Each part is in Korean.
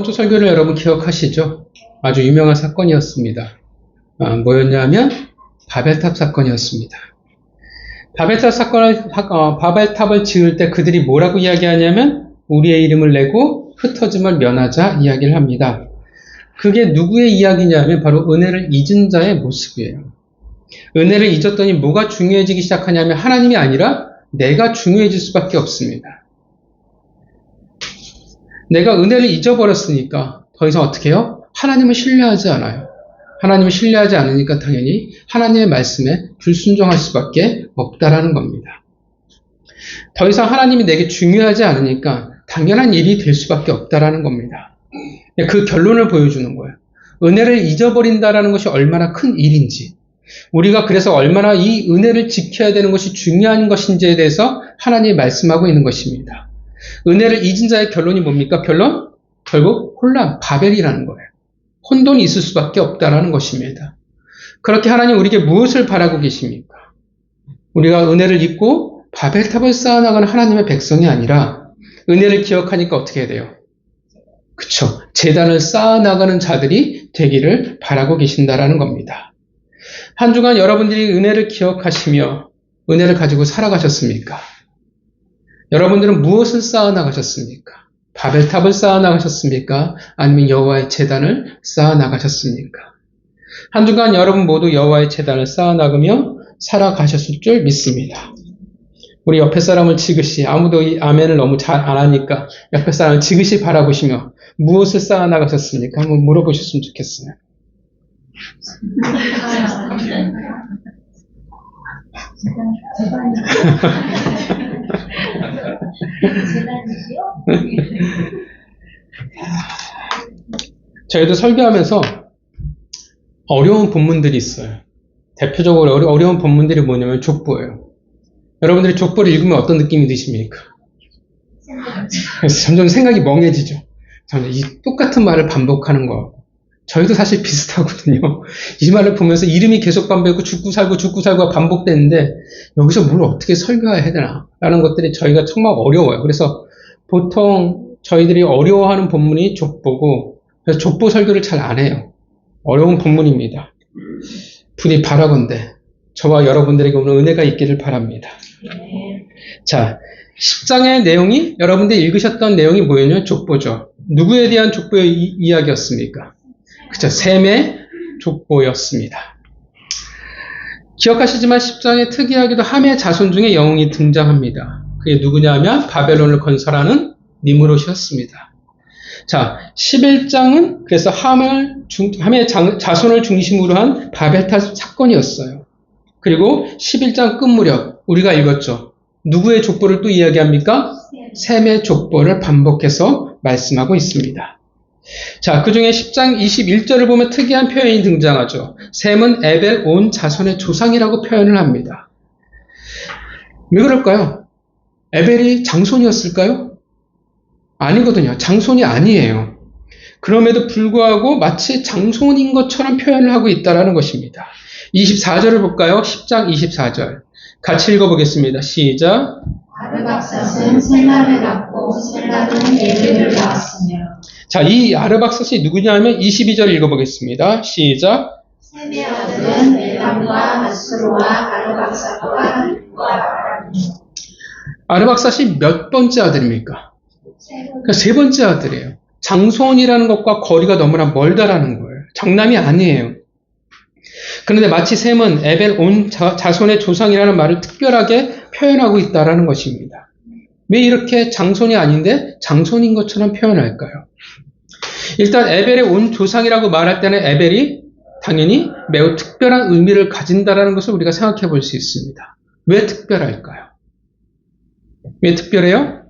주 설교를 여러분 기억하시죠? 아주 유명한 사건이었습니다. 뭐였냐면 바벨탑 사건이었습니다. 바벨탑을 지을 때 그들이 뭐라고 이야기하냐면 우리의 이름을 내고 흩어짐을 면하자 이야기를 합니다. 그게 누구의 이야기냐면 바로 은혜를 잊은 자의 모습이에요. 은혜를 잊었더니 뭐가 중요해지기 시작하냐면 하나님이 아니라 내가 중요해질 수밖에 없습니다. 내가 은혜를 잊어버렸으니까 더 이상 어떻게 해요? 하나님을 신뢰하지 않아요. 하나님을 신뢰하지 않으니까 당연히 하나님의 말씀에 불순종할 수밖에 없다라는 겁니다. 더 이상 하나님이 내게 중요하지 않으니까 당연한 일이 될 수밖에 없다라는 겁니다. 그 결론을 보여주는 거예요. 은혜를 잊어버린다라는 것이 얼마나 큰 일인지, 우리가 그래서 얼마나 이 은혜를 지켜야 되는 것이 중요한 것인지에 대해서 하나님이 말씀하고 있는 것입니다. 은혜를 잊은 자의 결론이 뭡니까? 결론? 결국 혼란, 바벨이라는 거예요. 혼돈이 있을 수밖에 없다라는 것입니다. 그렇게 하나님 우리에게 무엇을 바라고 계십니까? 우리가 은혜를 잊고 바벨탑을 쌓아나가는 하나님의 백성이 아니라 은혜를 기억하니까 어떻게 해야 돼요? 그쵸. 제단을 쌓아나가는 자들이 되기를 바라고 계신다라는 겁니다. 한 주간 여러분들이 은혜를 기억하시며 은혜를 가지고 살아가셨습니까? 여러분들은 무엇을 쌓아나가셨습니까? 바벨탑을 쌓아나가셨습니까? 아니면 여호와의 제단을 쌓아나가셨습니까? 한 주간 여러분 모두 여호와의 제단을 쌓아나가며 살아가셨을 줄 믿습니다. 우리 옆에 사람을 지그시, 아무도 이 아멘을 너무 잘 안 하니까 옆에 사람을 지그시 바라보시며 무엇을 쌓아나가셨습니까? 한번 물어보셨으면 좋겠어요. 저희도 설교하면서 어려운 본문들이 있어요. 대표적으로 어려운 본문들이 뭐냐면 족보예요. 여러분들이 족보를 읽으면 어떤 느낌이 드십니까? 그래서 점점 생각이 멍해지죠. 저는 이 똑같은 말을 반복하는 거. 저희도 사실 비슷하거든요. 이 말을 보면서 이름이 계속 반복되고 죽고 살고가 반복되는데 여기서 뭘 어떻게 설교해야 되나 라는 것들이 저희가 정말 어려워요. 그래서 보통 저희들이 어려워하는 본문이 족보고 그래서 족보 설교를 잘 안 해요. 어려운 본문입니다. 부디 바라건대 저와 여러분들에게 오늘 은혜가 있기를 바랍니다. 자, 10장의 내용이 여러분들이 읽으셨던 내용이 뭐였냐면 족보죠. 누구에 대한 족보의 이야기였습니까? 그쵸, 셈의 족보였습니다. 기억하시지만 10장에 특이하게도 함의 자손 중에 영웅이 등장합니다. 그게 누구냐면 바벨론을 건설하는 니므롯이었습니다. 자, 11장은 그래서 함의 자손을 중심으로 한 바벨탑 사건이었어요. 그리고 11장 끝 무렵 우리가 읽었죠. 누구의 족보를 또 이야기합니까? 셈의 족보를 반복해서 말씀하고 있습니다. 자, 그 중에 10장 21절을 보면 특이한 표현이 등장하죠. 셈은 에벨 온 자손의 조상이라고 표현을 합니다. 왜 그럴까요? 에벨이 장손이었을까요? 아니거든요. 장손이 아니에요. 그럼에도 불구하고 마치 장손인 것처럼 표현을 하고 있다는 것입니다. 24절을 볼까요? 10장 24절. 같이 읽어보겠습니다. 시작. 아르박삿은 셀라를 낳고 셀라는 에벨을 낳았으며. 자, 이 아르박삿이 누구냐면 22절 읽어보겠습니다. 시작. 셈의 아들은 엘람과 아스로와 아르박삿과 룻과 아람이. 아르박삿이 몇 번째 아들입니까? 그러니까 세 번째 아들이에요. 장손이라는 것과 거리가 너무나 멀다라는 거예요. 장남이 아니에요. 그런데 마치 셈은 에벨 온 자손의 조상이라는 말을 특별하게 표현하고 있다라는 것입니다. 왜 이렇게 장손이 아닌데 장손인 것처럼 표현할까요? 일단 에벨의 온 조상이라고 말할 때는 에벨이 당연히 매우 특별한 의미를 가진다라는 것을 우리가 생각해 볼 수 있습니다. 왜 특별할까요? 왜 특별해요?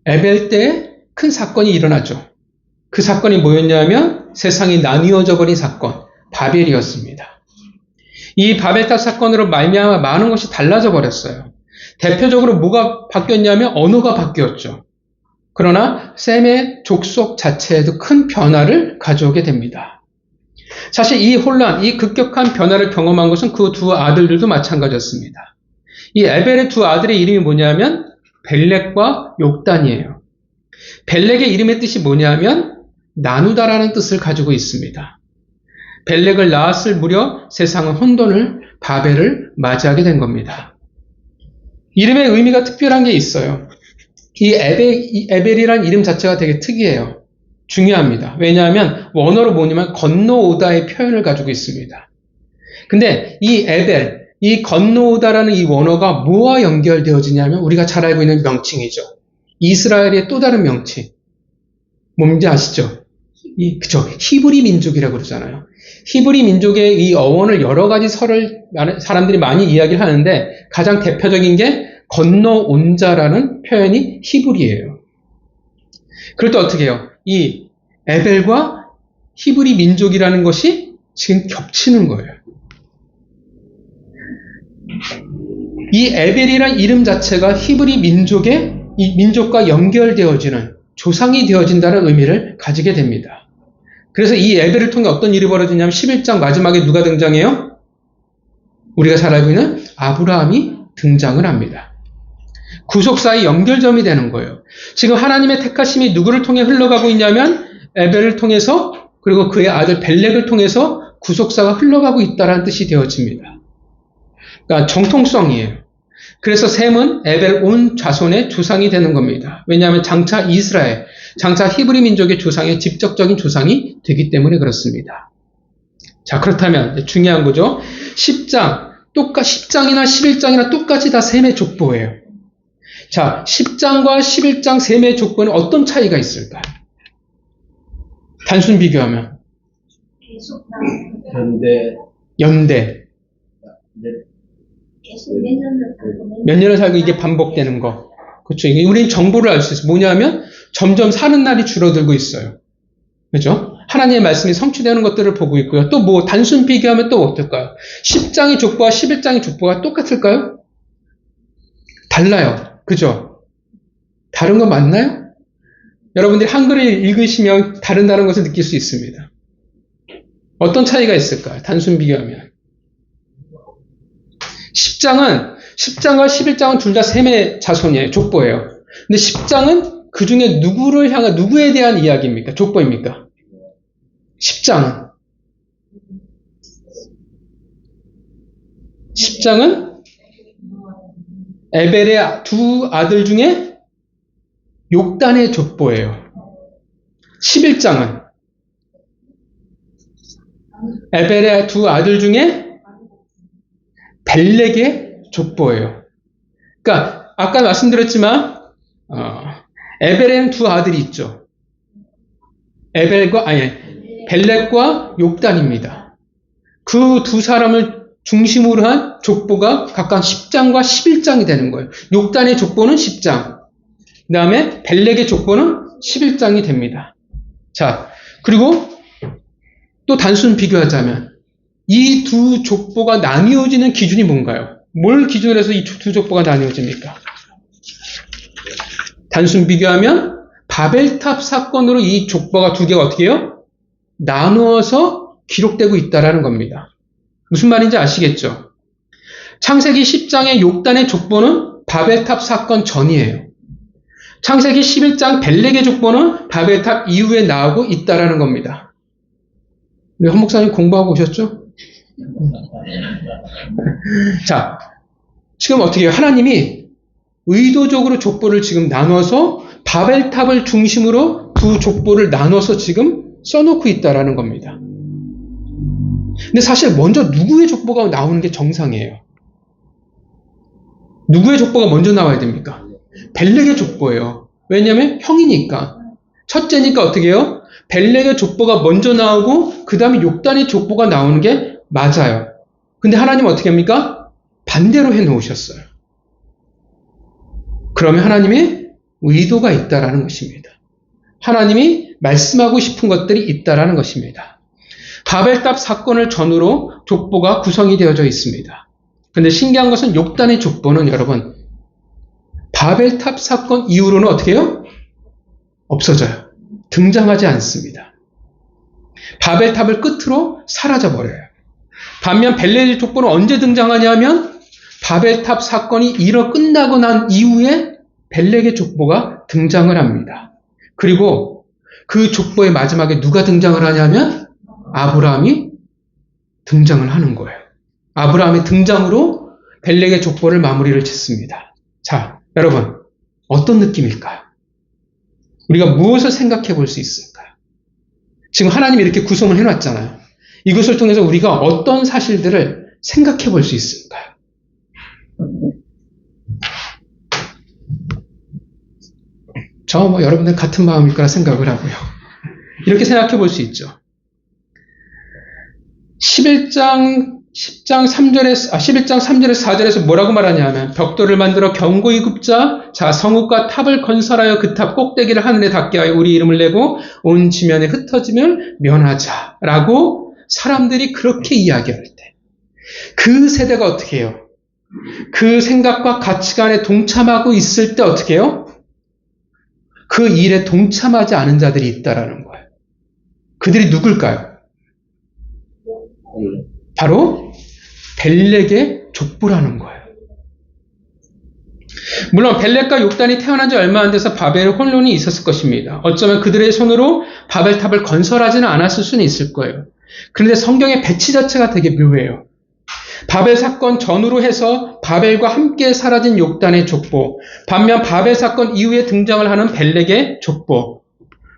에벨 때 큰 사건이 일어나죠. 그 사건이 뭐였냐면 세상이 나뉘어져 버린 사건, 바벨이었습니다. 이 바벨탑 사건으로 말미암아 많은 것이 달라져 버렸어요. 대표적으로 뭐가 바뀌었냐면 언어가 바뀌었죠. 그러나 셈의 족속 자체에도 큰 변화를 가져오게 됩니다. 사실 이 혼란, 이 급격한 변화를 경험한 것은 그 두 아들들도 마찬가지였습니다. 이 에벨의 두 아들의 이름이 뭐냐면 벨렉과 욕단이에요. 벨렉의 이름의 뜻이 뭐냐면 나누다라는 뜻을 가지고 있습니다. 벨렉을 낳았을 무렵 세상은 혼돈을, 바벨을 맞이하게 된 겁니다. 이름의 의미가 특별한 게 있어요. 이 에벨이란 이름 자체가 되게 특이해요. 중요합니다. 왜냐하면 원어로 뭐냐면 건너오다의 표현을 가지고 있습니다. 근데 이 에벨, 이 건너오다라는 이 원어가 뭐와 연결되어지냐면 우리가 잘 알고 있는 명칭이죠. 이스라엘의 또 다른 명칭. 뭔지 아시죠? 그쵸. 히브리 민족이라고 그러잖아요. 히브리 민족의 이 어원을 여러 가지 설을 사람들이 많이 이야기를 하는데 가장 대표적인 게 건너온 자라는 표현이 히브리예요. 그럴 때 어떻게 해요? 이 에벨과 히브리 민족이라는 것이 지금 겹치는 거예요. 이 에벨이라는 이름 자체가 히브리 민족의 이 민족과 연결되어지는 조상이 되어진다는 의미를 가지게 됩니다. 그래서 이 에벨을 통해 어떤 일이 벌어지냐면 11장 마지막에 누가 등장해요? 우리가 잘 알고 있는 아브라함이 등장을 합니다. 구속사의 연결점이 되는 거예요. 지금 하나님의 택하심이 누구를 통해 흘러가고 있냐면 에벨을 통해서 그리고 그의 아들 벨렉을 통해서 구속사가 흘러가고 있다는 뜻이 되어집니다. 그러니까 정통성이에요. 그래서 셈은 에벨 온 자손의 조상이 되는 겁니다. 왜냐하면 장차 이스라엘, 장차 히브리 민족의 조상의 직접적인 조상이 되기 때문에 그렇습니다. 자, 그렇다면 중요한 거죠. 10장이나 11장이나 똑같이 다 셈의 족보예요. 자, 10장과 11장 셈의 족보는 어떤 차이가 있을까요? 단순 비교하면. 연대. 몇 년을 살고 이게 반복되는 거. 그렇죠. 우리는 정보를 알 수 있어요. 뭐냐면 점점 사는 날이 줄어들고 있어요. 그렇죠? 하나님의 말씀이 성취되는 것들을 보고 있고요. 또 뭐 단순 비교하면 또 어떨까요? 10장의 족보와 11장의 족보가 똑같을까요? 달라요. 그죠? 다른 거 맞나요? 여러분들이 한글을 읽으시면 다른다는 것을 느낄 수 있습니다. 어떤 차이가 있을까요? 단순 비교하면. 10장과 11장은 둘 다 셈의 자손이에요. 족보예요. 근데 10장은 그 중에 누구에 대한 이야기입니까? 족보입니까? 10장은 에벨의 두 아들 중에 욕단의 족보예요. 11장은 에벨의 두 아들 중에 벨렉의 족보예요. 그러니까 아까 말씀드렸지만 에벨에는 두 아들이 있죠. 벨렉과 욕단입니다. 그 두 사람을 중심으로 한 족보가 각각 10장과 11장이 되는 거예요. 욕단의 족보는 10장, 그 다음에 벨렉의 족보는 11장이 됩니다. 자, 그리고 또 단순 비교하자면 이 두 족보가 나뉘어지는 기준이 뭔가요? 뭘 기준으로 해서 이 두 족보가 나뉘어집니까? 단순 비교하면 바벨탑 사건으로 이 족보가 두 개가 어떻게 해요? 나누어서 기록되고 있다는 겁니다. 무슨 말인지 아시겠죠? 창세기 10장의 욕단의 족보는 바벨탑 사건 전이에요. 창세기 11장 벨렉의 족보는 바벨탑 이후에 나오고 있다는 겁니다. 우리 헌 목사님 공부하고 오셨죠? 자, 지금 어떻게 해요? 하나님이 의도적으로 족보를 지금 나눠서 바벨탑을 중심으로 두 족보를 나눠서 지금 써놓고 있다는 겁니다. 근데 사실 먼저 누구의 족보가 나오는 게 정상이에요. 누구의 족보가 먼저 나와야 됩니까? 벨렉의 족보예요. 왜냐하면 형이니까. 첫째니까 어떻게 해요? 벨렉의 족보가 먼저 나오고 그 다음에 욕단의 족보가 나오는 게 맞아요. 근데 하나님은 어떻게 합니까? 반대로 해놓으셨어요. 그러면 하나님의 의도가 있다라는 것입니다. 하나님이 말씀하고 싶은 것들이 있다라는 것입니다. 바벨탑 사건을 전후로 족보가 구성이 되어져 있습니다. 근데 신기한 것은 욕단의 족보는 여러분 바벨탑 사건 이후로는 어떻게 해요? 없어져요. 등장하지 않습니다. 바벨탑을 끝으로 사라져버려요. 반면 벨렉의 족보는 언제 등장하냐면 바벨탑 사건이 끝나고 난 이후에 벨렉의 족보가 등장을 합니다. 그리고 그 족보의 마지막에 누가 등장을 하냐면 아브라함이 등장을 하는 거예요. 아브라함의 등장으로 벨렉의 족보를 마무리를 짓습니다. 자, 여러분 어떤 느낌일까요? 우리가 무엇을 생각해 볼 수 있을까요? 지금 하나님이 이렇게 구성을 해놨잖아요. 이것을 통해서 우리가 어떤 사실들을 생각해 볼 수 있을까요? 여러분들 같은 마음일 거라 생각을 하고요. 이렇게 생각해 볼 수 있죠. 11장 3절에서 4절에서 뭐라고 말하냐면 벽돌을 만들어 견고히 굽자. 자, 성읍과 탑을 건설하여 그 탑 꼭대기를 하늘에 닿게 하여 우리 이름을 내고 온 지면에 흩어짐을 면하자. 라고 사람들이 그렇게 이야기할 때 그 세대가 어떻게 해요? 그 생각과 가치관에 동참하고 있을 때 어떻게 해요? 그 일에 동참하지 않은 자들이 있다라는 거예요. 그들이 누굴까요? 바로 벨렉의 족보라는 거예요. 물론 벨렉과 욕단이 태어난 지 얼마 안 돼서 바벨 혼론이 있었을 것입니다. 어쩌면 그들의 손으로 바벨탑을 건설하지는 않았을 수는 있을 거예요. 그런데 성경의 배치 자체가 되게 묘해요. 바벨 사건 전후로 해서 바벨과 함께 사라진 욕단의 족보, 반면 바벨 사건 이후에 등장을 하는 벨렉의 족보,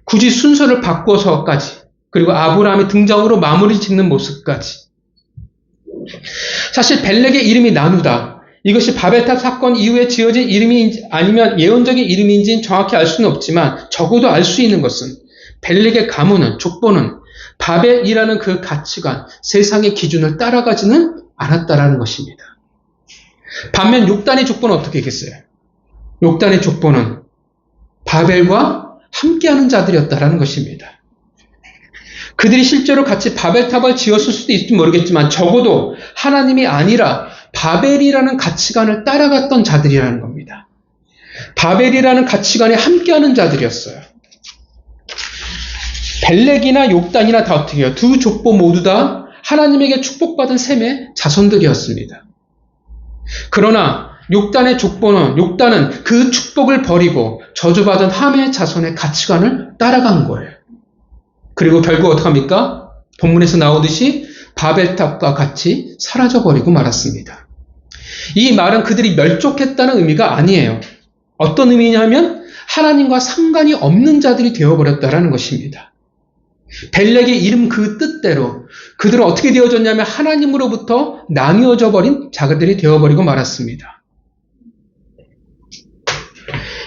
굳이 순서를 바꿔서까지, 그리고 아브라함의 등장으로 마무리 짓는 모습까지. 사실 벨렉의 이름이 나누다, 이것이 바벨탑 사건 이후에 지어진 이름인지 아니면 예언적인 이름인지는 정확히 알 수는 없지만 적어도 알 수 있는 것은 벨렉의 가문은, 족보는 바벨이라는 그 가치관, 세상의 기준을 따라가지는 않았다라는 것입니다. 반면 욕단의 족보는 어떻게 했겠어요? 욕단의 족보는 바벨과 함께하는 자들이었다라는 것입니다. 그들이 실제로 같이 바벨탑을 지었을 수도 있을지 모르겠지만 적어도 하나님이 아니라 바벨이라는 가치관을 따라갔던 자들이라는 겁니다. 바벨이라는 가치관에 함께하는 자들이었어요. 벨렉이나 욕단이나 다 어떻게 해요? 두 족보 모두 다 하나님에게 축복받은 셈의 자손들이었습니다. 그러나 욕단의 욕단은 그 축복을 버리고 저주받은 함의 자손의 가치관을 따라간 거예요. 그리고 결국 어떡합니까? 본문에서 나오듯이 바벨탑과 같이 사라져버리고 말았습니다. 이 말은 그들이 멸족했다는 의미가 아니에요. 어떤 의미냐면 하나님과 상관이 없는 자들이 되어버렸다는 것입니다. 벨렉의 이름 그 뜻대로 그들은 어떻게 되어졌냐면 하나님으로부터 나뉘어져 버린 자들이 되어버리고 말았습니다.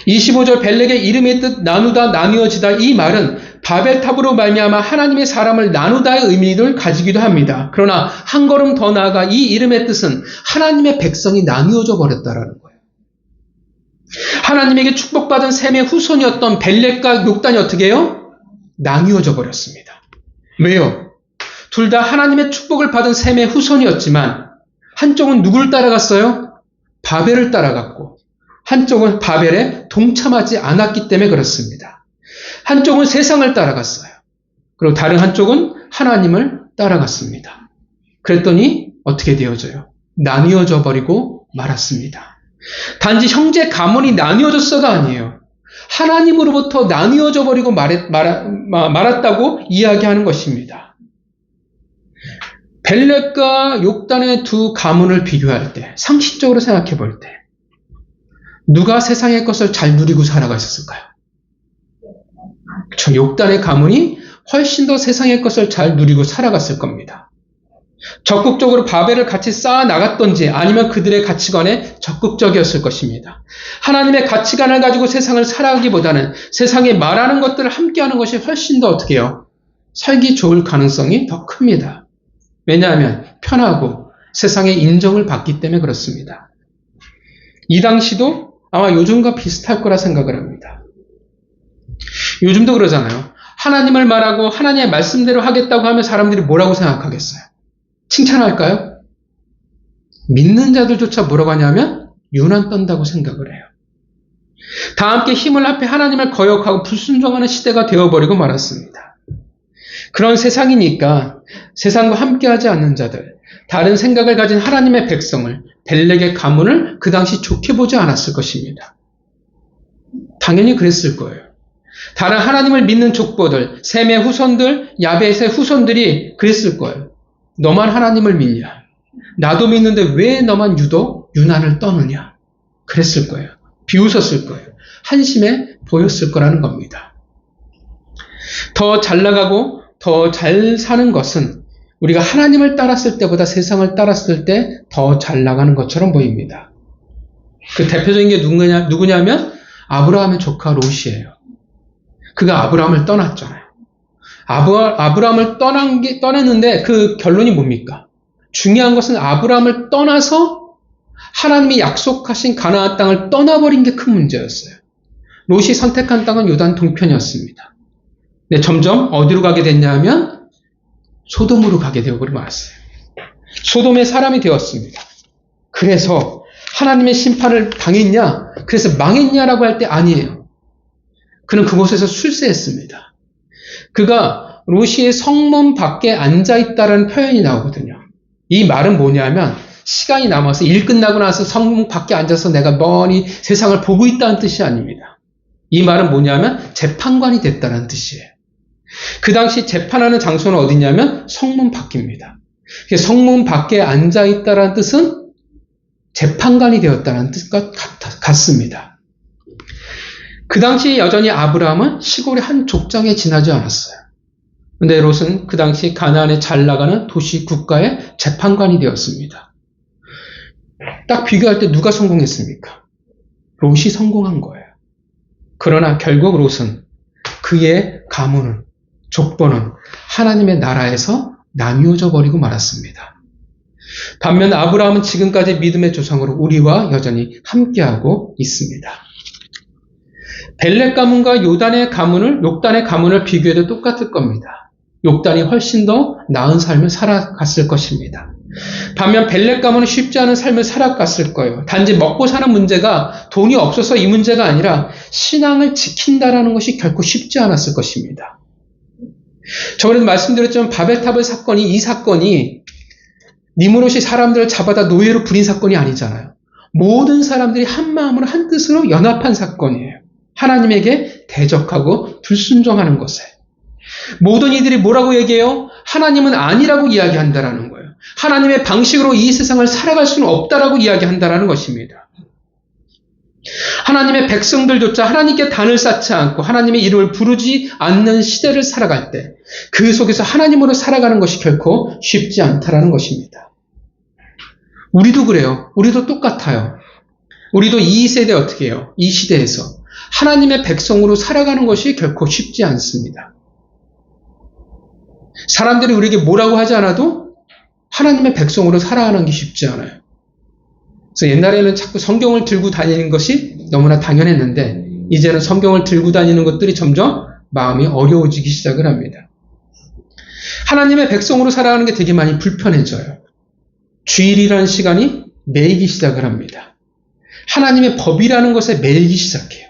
25절 벨렉의 이름의 뜻 나누다 나뉘어지다, 이 말은 바벨탑으로 말미암아 하나님의 사람을 나누다의 의미를 가지기도 합니다. 그러나 한 걸음 더 나아가 이 이름의 뜻은 하나님의 백성이 나뉘어져 버렸다라는 거예요. 하나님에게 축복받은 셈의 후손이었던 벨렉과 욕단이 어떻게 해요? 나뉘어져 버렸습니다. 왜요? 둘 다 하나님의 축복을 받은 셈의 후손이었지만 한쪽은 누구를 따라갔어요? 바벨을 따라갔고 한쪽은 바벨에 동참하지 않았기 때문에 그렇습니다. 한쪽은 세상을 따라갔어요. 그리고 다른 한쪽은 하나님을 따라갔습니다. 그랬더니 어떻게 되어져요? 나뉘어져 버리고 말았습니다. 단지 형제 가문이 나뉘어졌어가 아니에요. 하나님으로부터 나뉘어져 버리고 말았다고 이야기하는 것입니다. 벨렉과 욕단의 두 가문을 비교할 때, 상식적으로 생각해 볼 때 누가 세상의 것을 잘 누리고 살아갔었을까요? 그렇죠. 욕단의 가문이 훨씬 더 세상의 것을 잘 누리고 살아갔을 겁니다. 적극적으로 바벨을 같이 쌓아 나갔던지 아니면 그들의 가치관에 적극적이었을 것입니다. 하나님의 가치관을 가지고 세상을 살아가기보다는 세상에 말하는 것들을 함께하는 것이 훨씬 더 어떻게 해요? 살기 좋을 가능성이 더 큽니다. 왜냐하면 편하고 세상의 인정을 받기 때문에 그렇습니다. 이 당시도 아마 요즘과 비슷할 거라 생각을 합니다. 요즘도 그러잖아요. 하나님을 말하고 하나님의 말씀대로 하겠다고 하면 사람들이 뭐라고 생각하겠어요? 칭찬할까요? 믿는 자들조차 뭐라고 하냐면 유난 떤다고 생각을 해요. 다 함께 힘을 합해 하나님을 거역하고 불순종하는 시대가 되어버리고 말았습니다. 그런 세상이니까 세상과 함께하지 않는 자들, 다른 생각을 가진 하나님의 백성을, 벨렉의 가문을 그 당시 좋게 보지 않았을 것입니다. 당연히 그랬을 거예요. 다른 하나님을 믿는 족보들, 셈의 후손들, 야벳의 후손들이 그랬을 거예요. 너만 하나님을 믿냐? 나도 믿는데 왜 너만 유독 유난을 떠느냐? 그랬을 거예요. 비웃었을 거예요. 한심해 보였을 거라는 겁니다. 더 잘 나가고 더 잘 사는 것은 우리가 하나님을 따랐을 때보다 세상을 따랐을 때 더 잘 나가는 것처럼 보입니다. 그 대표적인 게 누구냐면 아브라함의 조카 롯이에요. 그가 아브라함을 떠났잖아요. 아브라함을 떠났는데 그 결론이 뭡니까? 중요한 것은 아브라함을 떠나서 하나님이 약속하신 가나안 땅을 떠나버린 게 큰 문제였어요. 롯이 선택한 땅은 요단 동편이었습니다. 근데 점점 어디로 가게 됐냐 하면 소돔으로 가게 되어버리고 말았어요. 소돔의 사람이 되었습니다. 그래서 하나님의 심판을 당했냐? 그래서 망했냐라고 할 때 아니에요. 그는 그곳에서 출세했습니다. 그가 롯이 성문 밖에 앉아있다라는 표현이 나오거든요. 이 말은 뭐냐면 시간이 남아서 일 끝나고 나서 성문 밖에 앉아서 내가 뻔히 세상을 보고 있다는 뜻이 아닙니다. 이 말은 뭐냐면 재판관이 됐다는 뜻이에요. 그 당시 재판하는 장소는 어디냐면 성문 밖입니다. 성문 밖에 앉아있다는 뜻은 재판관이 되었다는 뜻과 같습니다. 그 당시 여전히 아브라함은 시골의 한 족장에 지나지 않았어요. 그런데 롯은 그 당시 가나안에 잘 나가는 도시 국가의 재판관이 되었습니다. 딱 비교할 때 누가 성공했습니까? 롯이 성공한 거예요. 그러나 결국 롯은 그의 가문은, 족보는 하나님의 나라에서 나뉘어져 버리고 말았습니다. 반면 아브라함은 지금까지 믿음의 조상으로 우리와 여전히 함께하고 있습니다. 벨렉 가문과 욕단의 가문을 비교해도 똑같을 겁니다. 욕단이 훨씬 더 나은 삶을 살아갔을 것입니다. 반면 벨렉 가문은 쉽지 않은 삶을 살아갔을 거예요. 단지 먹고 사는 문제가 돈이 없어서 이 문제가 아니라 신앙을 지킨다라는 것이 결코 쉽지 않았을 것입니다. 저번에도 말씀드렸지만 바벨탑의 사건이, 이 사건이 니므롯이 사람들을 잡아다 노예로 부린 사건이 아니잖아요. 모든 사람들이 한 마음으로 한 뜻으로 연합한 사건이에요. 하나님에게 대적하고 불순종하는 것에. 모든 이들이 뭐라고 얘기해요? 하나님은 아니라고 이야기한다라는 거예요. 하나님의 방식으로 이 세상을 살아갈 수는 없다라고 이야기한다라는 것입니다. 하나님의 백성들조차 하나님께 단을 쌓지 않고 하나님의 이름을 부르지 않는 시대를 살아갈 때 그 속에서 하나님으로 살아가는 것이 결코 쉽지 않다라는 것입니다. 우리도 그래요. 우리도 똑같아요. 우리도 이 세대에 어떻게 해요? 이 시대에서 하나님의 백성으로 살아가는 것이 결코 쉽지 않습니다. 사람들이 우리에게 뭐라고 하지 않아도 하나님의 백성으로 살아가는 게 쉽지 않아요. 그래서 옛날에는 자꾸 성경을 들고 다니는 것이 너무나 당연했는데 이제는 성경을 들고 다니는 것들이 점점 마음이 어려워지기 시작을 합니다. 하나님의 백성으로 살아가는 게 되게 많이 불편해져요. 주일이라는 시간이 매이기 시작을 합니다. 하나님의 법이라는 것에 매이기 시작해요.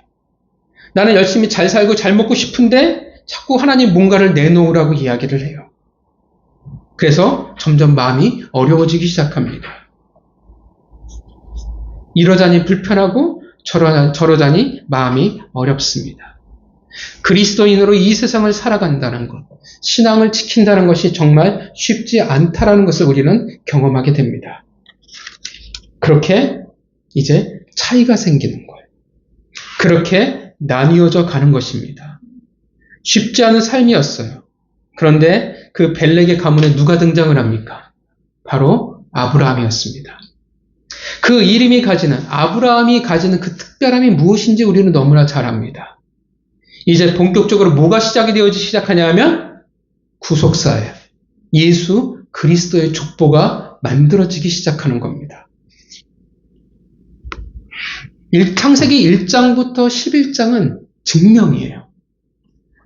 나는 열심히 잘 살고 잘 먹고 싶은데 자꾸 하나님 뭔가를 내놓으라고 이야기를 해요. 그래서 점점 마음이 어려워지기 시작합니다. 이러자니 불편하고 저러자니 마음이 어렵습니다. 그리스도인으로 이 세상을 살아간다는 것, 신앙을 지킨다는 것이 정말 쉽지 않다라는 것을 우리는 경험하게 됩니다. 그렇게 이제 차이가 생기는 거예요. 그렇게 나뉘어져 가는 것입니다. 쉽지 않은 삶이었어요. 그런데 그 벨렉의 가문에 누가 등장을 합니까? 바로 아브라함이었습니다. 그 이름이 가지는, 아브라함이 가지는 그 특별함이 무엇인지 우리는 너무나 잘 압니다. 이제 본격적으로 뭐가 시작이 되어지기 시작하냐 하면 구속사예요. 예수 그리스도의 족보가 만들어지기 시작하는 겁니다. 창세기 1장부터 11장은 증명이에요.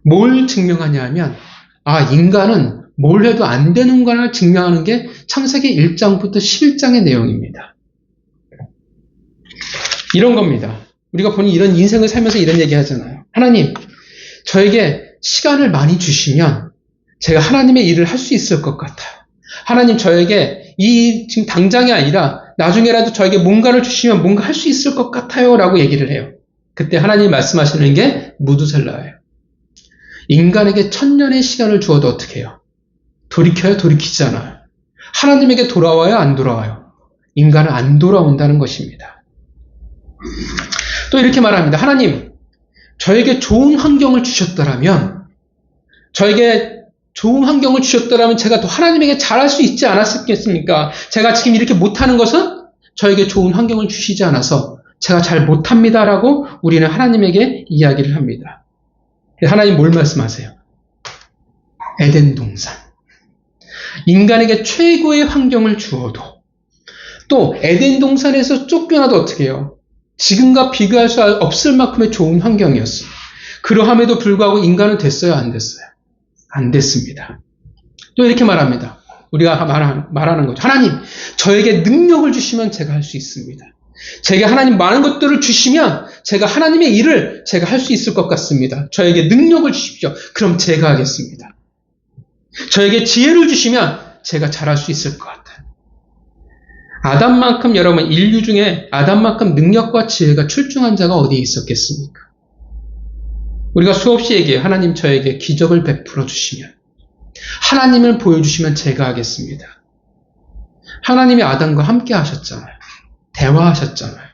뭘 증명하냐 하면 인간은 뭘 해도 안 되는 거를 증명하는 게 창세기 1장부터 11장의 내용입니다. 이런 겁니다. 우리가 보니 이런 인생을 살면서 이런 얘기 하잖아요. 하나님, 저에게 시간을 많이 주시면 제가 하나님의 일을 할 수 있을 것 같아요. 하나님, 저에게 지금 당장이 아니라 나중에라도 저에게 뭔가를 주시면 뭔가 할 수 있을 것 같아요. 라고 얘기를 해요. 그때 하나님 말씀하시는 게 무두셀라예요. 인간에게 1000년의 시간을 주어도 어떻게 해요? 돌이켜요? 돌이키지 않아요. 하나님에게 돌아와요? 안 돌아와요? 인간은 안 돌아온다는 것입니다. 또 이렇게 말합니다. 하나님, 저에게 좋은 환경을 주셨더라면 제가 더 하나님에게 잘할 수 있지 않았겠습니까? 제가 지금 이렇게 못하는 것은 저에게 좋은 환경을 주시지 않아서 제가 잘 못합니다라고 우리는 하나님에게 이야기를 합니다. 하나님 뭘 말씀하세요? 에덴 동산. 인간에게 최고의 환경을 주어도 또 에덴 동산에서 쫓겨나도 어떻게 해요? 지금과 비교할 수 없을 만큼의 좋은 환경이었어요. 그러함에도 불구하고 인간은 됐어요? 안 됐어요? 안 됐습니다. 또 이렇게 말합니다. 우리가 말하는 거죠. 하나님, 저에게 능력을 주시면 제가 할 수 있습니다. 제게 하나님 많은 것들을 주시면 제가 하나님의 일을 제가 할 수 있을 것 같습니다. 저에게 능력을 주십시오. 그럼 제가 하겠습니다. 저에게 지혜를 주시면 제가 잘할 수 있을 것 같아요. 아담만큼 여러분 인류 중에 아담만큼 능력과 지혜가 출중한 자가 어디에 있었겠습니까? 우리가 수없이 얘기해요. 하나님 저에게 기적을 베풀어 주시면 하나님을 보여주시면 제가 하겠습니다. 하나님이 아담과 함께 하셨잖아요. 대화하셨잖아요.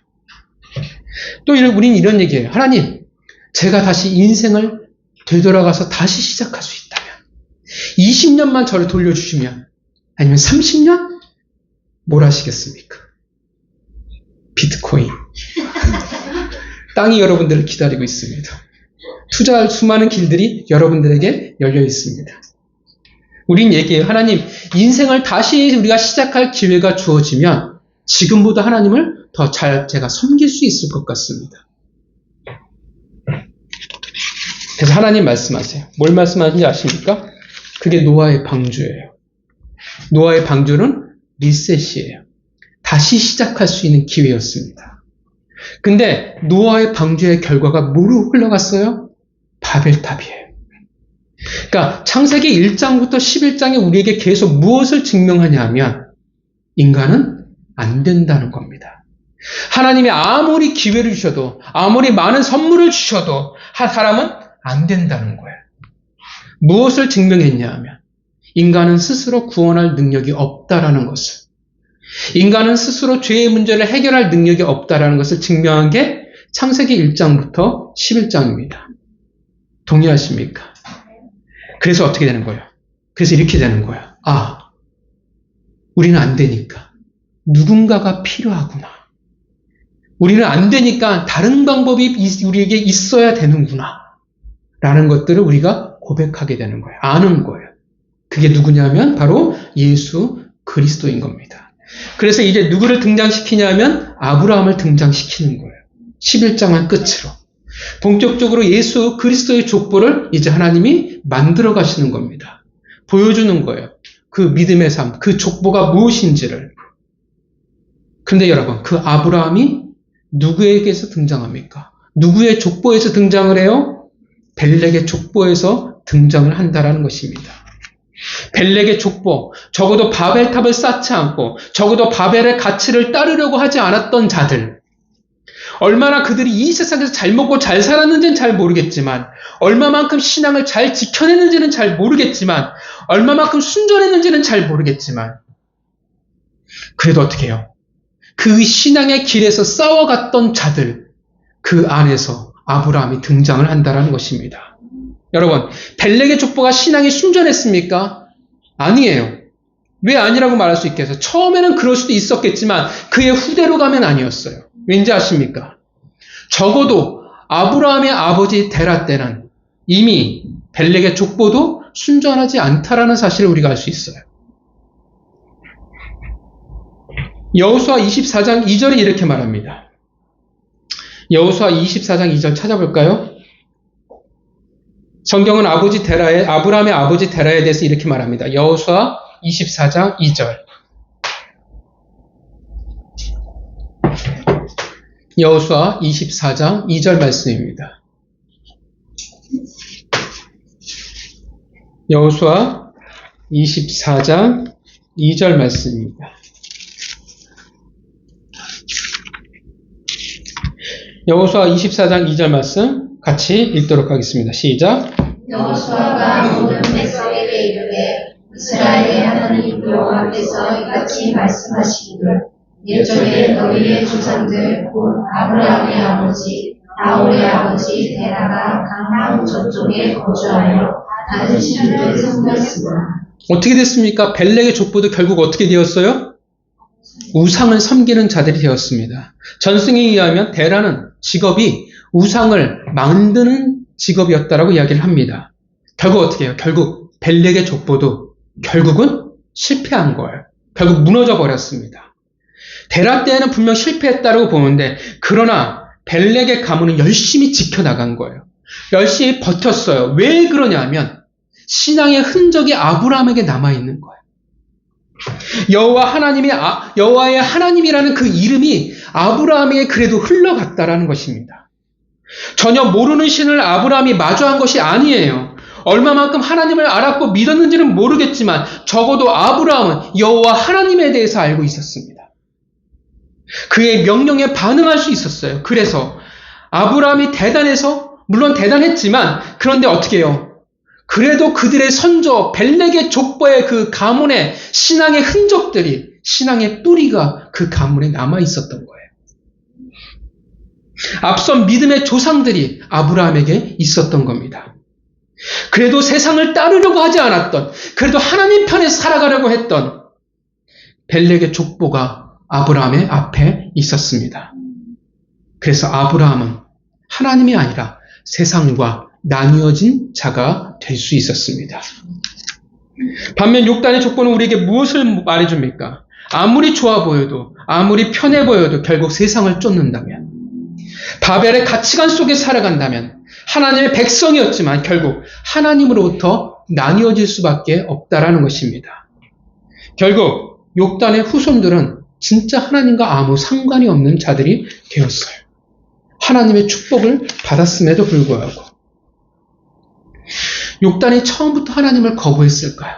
또 우리는 이런 얘기해요. 하나님, 제가 다시 인생을 되돌아가서 다시 시작할 수 있다면 20년만 저를 돌려주시면 아니면 30년? 뭘 하시겠습니까? 비트코인. 땅이 여러분들을 기다리고 있습니다. 투자할 수많은 길들이 여러분들에게 열려 있습니다. 우린 얘기해요. 하나님, 인생을 다시 우리가 시작할 기회가 주어지면 지금보다 하나님을 더 잘 제가 섬길 수 있을 것 같습니다. 그래서 하나님 말씀하세요. 뭘 말씀하시는지 아십니까? 그게 노아의 방주예요. 노아의 방주는 리셋이에요. 다시 시작할 수 있는 기회였습니다. 근데 노아의 방주의 결과가 뭐로 흘러갔어요? 바벨탑이에요. 그러니까 창세기 1장부터 11장에 우리에게 계속 무엇을 증명하냐 하면 인간은 안 된다는 겁니다. 하나님이 아무리 기회를 주셔도 아무리 많은 선물을 주셔도 사람은 안 된다는 거예요. 무엇을 증명했냐 하면 인간은 스스로 구원할 능력이 없다라는 것을, 인간은 스스로 죄의 문제를 해결할 능력이 없다라는 것을 증명한 게 창세기 1장부터 11장입니다. 동의하십니까? 그래서 어떻게 되는 거예요? 그래서 이렇게 되는 거예요. 아, 우리는 안 되니까 누군가가 필요하구나. 우리는 안 되니까 다른 방법이 우리에게 있어야 되는구나. 라는 것들을 우리가 고백하게 되는 거예요. 아는 거예요. 그게 누구냐면 바로 예수 그리스도인 겁니다. 그래서 이제 누구를 등장시키냐면 아브라함을 등장시키는 거예요. 11장을 끝으로. 본격적으로 예수 그리스도의 족보를 이제 하나님이 만들어 가시는 겁니다. 보여주는 거예요. 그 믿음의 삶, 그 족보가 무엇인지를. 그런데 여러분, 그 아브라함이 누구에게서 등장합니까? 누구의 족보에서 등장을 해요? 벨렉의 족보에서 등장을 한다라는 것입니다. 벨렉의 족보, 적어도 바벨탑을 쌓지 않고 적어도 바벨의 가치를 따르려고 하지 않았던 자들, 얼마나 그들이 이 세상에서 잘 먹고 잘 살았는지는 잘 모르겠지만, 얼마만큼 신앙을 잘 지켜냈는지는 잘 모르겠지만, 얼마만큼 순전했는지는 잘 모르겠지만, 그래도 어떻게 해요? 그 신앙의 길에서 싸워갔던 자들, 그 안에서 아브라함이 등장을 한다는 것입니다. 여러분, 벨렉의 족보가 신앙이 순전했습니까? 아니에요. 왜 아니라고 말할 수 있겠어요? 처음에는 그럴 수도 있었겠지만 그의 후대로 가면 아니었어요. 왠지 아십니까? 적어도 아브라함의 아버지 데라 때는 이미 벨렉의 족보도 순전하지 않다라는 사실을 우리가 알 수 있어요. 여호수아 24장 2절이 이렇게 말합니다. 여호수아 24장 2절 찾아볼까요? 성경은 아브라함의 아버지 데라에 대해서 이렇게 말합니다. 여호수아 24장 2절. 여호수아 24장 2절 말씀입니다. 여호수아 24장 2절 말씀입니다. 여호수아 24장 2절 말씀 같이 읽도록 하겠습니다. 시작. 여호수아가 모든 백성에게 이르되 이스라엘의 하나님 여호와께서 이같이 말씀하시기를 옛적에 너희의 조상들 곧 아브라함의 아버지 나홀의 아버지 데라가 강남 저쪽에 거주하여 다른 신들을 섬겼으나 어떻게 됐습니까? 벨렉의 족보도 결국 어떻게 되었어요? 우상을 섬기는 자들이 되었습니다. 전승에 의하면 데라는 직업이 우상을 만드는 직업이었다라고 이야기를 합니다. 결국 어떻게 해요? 결국 벨렉의 족보도 결국은 실패한 거예요. 결국 무너져 버렸습니다. 데라 때에는 분명 실패했다라고 보는데 그러나 벨렉의 가문은 열심히 지켜나간 거예요. 열심히 버텼어요. 왜 그러냐면 신앙의 흔적이 아브라함에게 남아있는 거예요. 여호와의 하나님이라는 그 이름이 아브라함에게 그래도 흘러갔다라는 것입니다. 전혀 모르는 신을 아브라함이 마주한 것이 아니에요. 얼마만큼 하나님을 알았고 믿었는지는 모르겠지만 적어도 아브라함은 여호와 하나님에 대해서 알고 있었습니다. 그의 명령에 반응할 수 있었어요. 그래서 아브라함이 대단해서 물론 대단했지만 그런데 어떻게 해요? 그래도 그들의 선조 벨렉의 족보의 그 가문의 신앙의 흔적들이 신앙의 뿌리가 그 가문에 남아 있었던 거예요. 앞선 믿음의 조상들이 아브라함에게 있었던 겁니다. 그래도 세상을 따르려고 하지 않았던 그래도 하나님 편에 살아가려고 했던 벨렉의 족보가 아브라함의 앞에 있었습니다. 그래서 아브라함은 하나님이 아니라 세상과 나뉘어진 자가 될 수 있었습니다. 반면 욕단의 족보는 우리에게 무엇을 말해줍니까? 아무리 좋아 보여도 아무리 편해 보여도 결국 세상을 쫓는다면 바벨의 가치관 속에 살아간다면 하나님의 백성이었지만 결국 하나님으로부터 나뉘어질 수밖에 없다라는 것입니다. 결국 욕단의 후손들은 진짜 하나님과 아무 상관이 없는 자들이 되었어요. 하나님의 축복을 받았음에도 불구하고 욕단이 처음부터 하나님을 거부했을까요?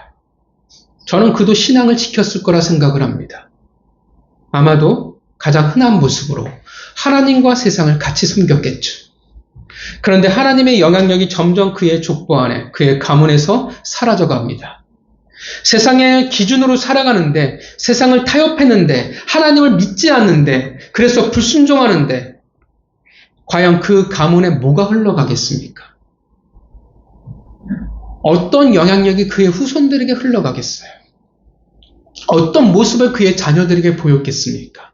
저는 그도 신앙을 지켰을 거라 생각을 합니다. 아마도 가장 흔한 모습으로 하나님과 세상을 같이 섬겼겠죠. 그런데 하나님의 영향력이 점점 그의 족보 안에, 그의 가문에서 사라져갑니다. 세상의 기준으로 살아가는데, 세상을 타협했는데, 하나님을 믿지 않는데, 그래서 불순종하는데, 과연 그 가문에 뭐가 흘러가겠습니까? 어떤 영향력이 그의 후손들에게 흘러가겠어요? 어떤 모습을 그의 자녀들에게 보였겠습니까?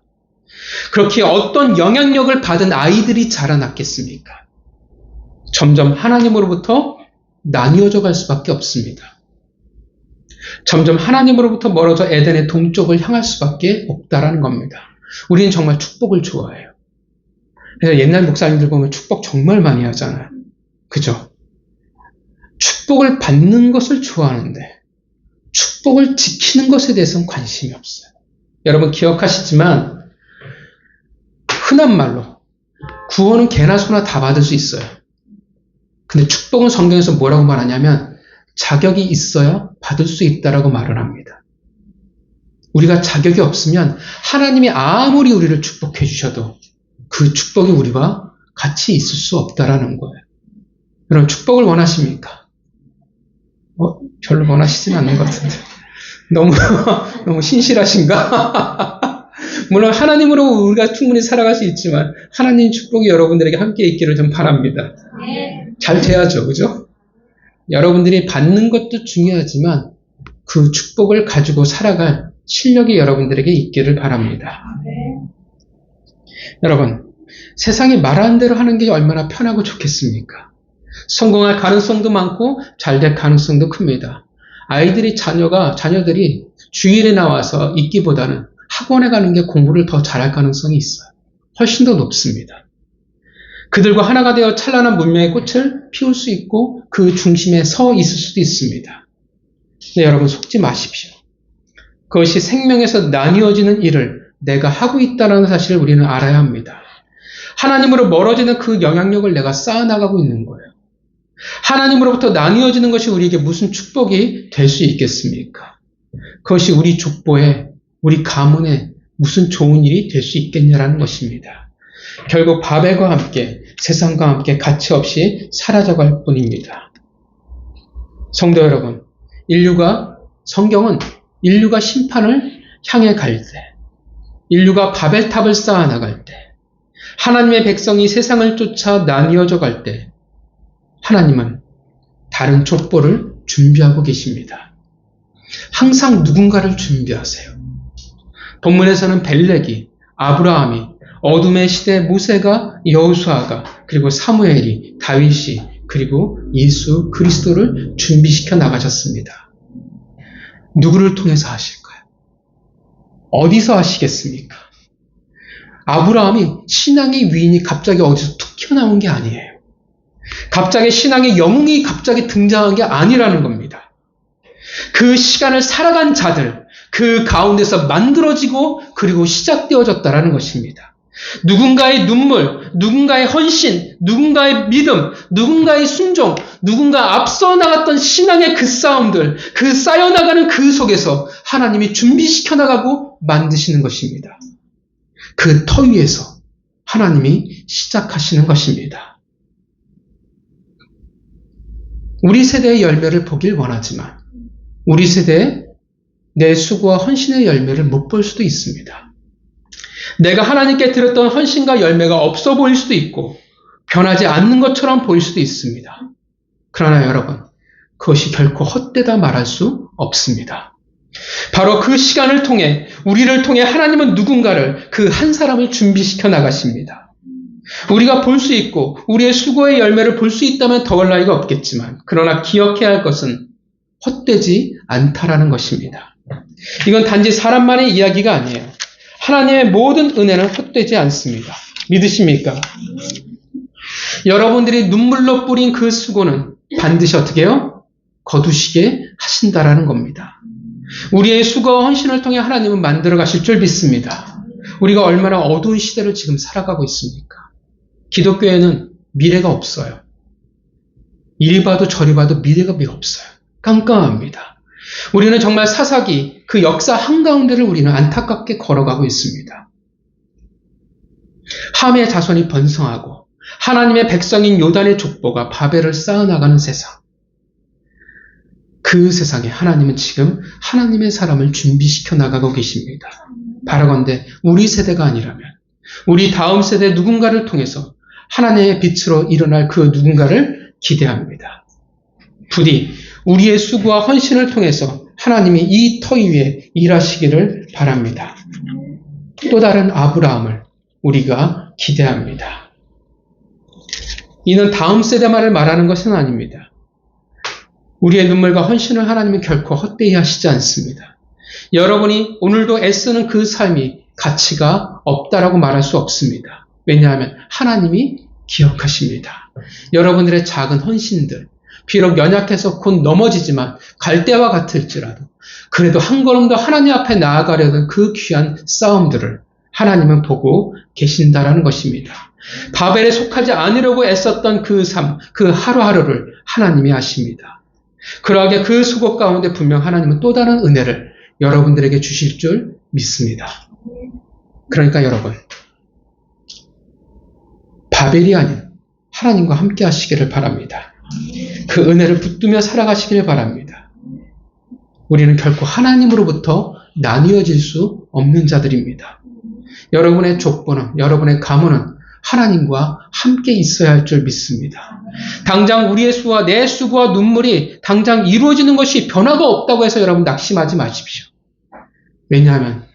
그렇게 어떤 영향력을 받은 아이들이 자라났겠습니까? 점점 하나님으로부터 나뉘어져 갈 수밖에 없습니다. 점점 하나님으로부터 멀어져 에덴의 동쪽을 향할 수밖에 없다라는 겁니다. 우리는 정말 축복을 좋아해요. 그래서 옛날 목사님들 보면 축복 정말 많이 하잖아요. 그죠? 축복을 받는 것을 좋아하는데 축복을 지키는 것에 대해서는 관심이 없어요. 여러분 기억하시지만 흔한 말로 구원은 개나 소나 다 받을 수 있어요. 근데 축복은 성경에서 뭐라고 말하냐면 자격이 있어야 받을 수 있다라고 말을 합니다. 우리가 자격이 없으면 하나님이 아무리 우리를 축복해 주셔도 그 축복이 우리와 같이 있을 수 없다라는 거예요. 여러분 축복을 원하십니까? 별로 원하시진 않는 것 같은데 너무 신실하신가? 물론 하나님으로 우리가 충분히 살아갈 수 있지만 하나님 축복이 여러분들에게 함께 있기를 좀 바랍니다. 잘 돼야죠, 그죠? 여러분들이 받는 것도 중요하지만 그 축복을 가지고 살아갈 실력이 여러분들에게 있기를 바랍니다. 여러분, 세상이 말하는 대로 하는 게 얼마나 편하고 좋겠습니까? 성공할 가능성도 많고 잘 될 가능성도 큽니다. 자녀들이 주일에 나와서 있기보다는 학원에 가는 게 공부를 더 잘할 가능성이 있어요. 훨씬 더 높습니다. 그들과 하나가 되어 찬란한 문명의 꽃을 피울 수 있고 그 중심에 서 있을 수도 있습니다. 네, 여러분 속지 마십시오. 그것이 생명에서 나뉘어지는 일을 내가 하고 있다는 사실을 우리는 알아야 합니다. 하나님으로 멀어지는 그 영향력을 내가 쌓아나가고 있는 거예요. 하나님으로부터 나뉘어지는 것이 우리에게 무슨 축복이 될 수 있겠습니까? 그것이 우리 족보에, 우리 가문에 무슨 좋은 일이 될 수 있겠냐라는 것입니다. 결국 바벨과 함께 세상과 함께 가치 없이 사라져갈 뿐입니다. 성도 여러분, 성경은 인류가 심판을 향해 갈 때, 인류가 바벨탑을 쌓아 나갈 때, 하나님의 백성이 세상을 쫓아 나뉘어져 갈 때, 하나님은 다른 족보를 준비하고 계십니다. 항상 누군가를 준비하세요. 본문에서는 벨렉이, 아브라함이, 어둠의 시대 모세가, 여호수아가, 그리고 사무엘이, 다윗이, 그리고 예수 그리스도를 준비시켜 나가셨습니다. 누구를 통해서 하실까요? 어디서 하시겠습니까? 아브라함이 신앙의 위인이 갑자기 어디서 툭 튀어나온 게 아니에요. 갑자기 신앙의 영웅이 갑자기 등장한 게 아니라는 겁니다. 그 시간을 살아간 자들, 그 가운데서 만들어지고 그리고 시작되어졌다라는 것입니다. 누군가의 눈물, 누군가의 헌신, 누군가의 믿음, 누군가의 순종, 누군가 앞서 나갔던 신앙의 그 싸움들, 그 쌓여나가는 그 속에서 하나님이 준비시켜 나가고 만드시는 것입니다. 그 터 위에서 하나님이 시작하시는 것입니다. 우리 세대의 열매를 보길 원하지만 우리 세대의 내 수고와 헌신의 열매를 못 볼 수도 있습니다. 내가 하나님께 드렸던 헌신과 열매가 없어 보일 수도 있고 변하지 않는 것처럼 보일 수도 있습니다. 그러나 여러분, 그것이 결코 헛되다 말할 수 없습니다. 바로 그 시간을 통해, 우리를 통해 하나님은 누군가를, 그 한 사람을 준비시켜 나가십니다. 우리가 볼 수 있고 우리의 수고의 열매를 볼 수 있다면 더할 나위가 없겠지만, 그러나 기억해야 할 것은 헛되지 않다라는 것입니다. 이건 단지 사람만의 이야기가 아니에요. 하나님의 모든 은혜는 헛되지 않습니다. 믿으십니까? 여러분들이 눈물로 뿌린 그 수고는 반드시 어떻게 해요? 거두시게 하신다라는 겁니다. 우리의 수고와 헌신을 통해 하나님은 만들어 가실 줄 믿습니다. 우리가 얼마나 어두운 시대를 지금 살아가고 있습니까? 기독교에는 미래가 없어요. 이리 봐도 저리 봐도 미래가 없어요. 깜깜합니다. 우리는 정말 사사기, 그 역사 한가운데를 우리는 안타깝게 걸어가고 있습니다. 함의 자손이 번성하고 하나님의 백성인 요단의 족보가 바벨을 쌓아나가는 세상. 그 세상에 하나님은 지금 하나님의 사람을 준비시켜 나가고 계십니다. 바라건대 우리 세대가 아니라면 우리 다음 세대 누군가를 통해서 하나님의 빛으로 일어날 그 누군가를 기대합니다. 부디 우리의 수고와 헌신을 통해서 하나님이 이 터 위에 일하시기를 바랍니다. 또 다른 아브라함을 우리가 기대합니다. 이는 다음 세대만을 말하는 것은 아닙니다. 우리의 눈물과 헌신을 하나님은 결코 헛되이 하시지 않습니다. 여러분이 오늘도 애쓰는 그 삶이 가치가 없다라고 말할 수 없습니다. 왜냐하면 하나님이 기억하십니다. 여러분들의 작은 헌신들, 비록 연약해서 곧 넘어지지만 갈 때와 같을지라도 그래도 한 걸음 더 하나님 앞에 나아가려던 그 귀한 싸움들을 하나님은 보고 계신다라는 것입니다. 바벨에 속하지 않으려고 애썼던 그 삶, 그 하루하루를 하나님이 아십니다. 그러하게 그 수고 가운데 분명 하나님은 또 다른 은혜를 여러분들에게 주실 줄 믿습니다. 그러니까 여러분, 바벨이 아닌 하나님과 함께 하시기를 바랍니다. 그 은혜를 붙들며 살아가시길 바랍니다. 우리는 결코 하나님으로부터 나뉘어질 수 없는 자들입니다. 여러분의 족보는, 여러분의 가문은 하나님과 함께 있어야 할 줄 믿습니다. 당장 우리의 수와 내 수고와 눈물이 당장 이루어지는 것이 변화가 없다고 해서 여러분 낙심하지 마십시오. 왜냐하면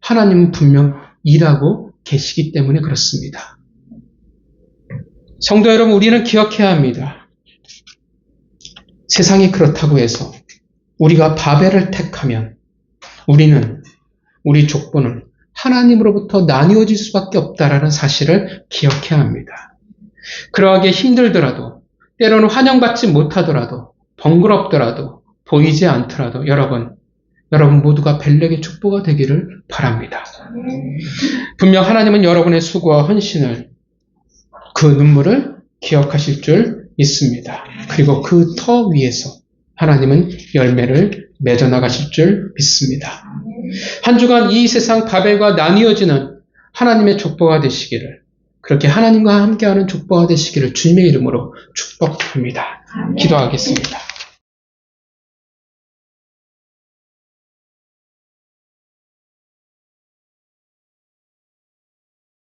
하나님은 분명 일하고 계시기 때문에 그렇습니다. 성도 여러분, 우리는 기억해야 합니다. 세상이 그렇다고 해서 우리가 바벨을 택하면 우리 족보는 하나님으로부터 나뉘어질 수밖에 없다라는 사실을 기억해야 합니다. 그러하게 힘들더라도, 때로는 환영받지 못하더라도, 번거롭더라도, 보이지 않더라도 여러분 모두가 벨렉의 족보가 되기를 바랍니다. 분명 하나님은 여러분의 수고와 헌신을, 그 눈물을 기억하실 줄 믿습니다. 그리고 그 터 위에서 하나님은 열매를 맺어나가실 줄 믿습니다. 한 주간 이 세상 바벨과 나뉘어지는 하나님의 족보가 되시기를, 그렇게 하나님과 함께하는 족보가 되시기를 주님의 이름으로 축복합니다. 기도하겠습니다.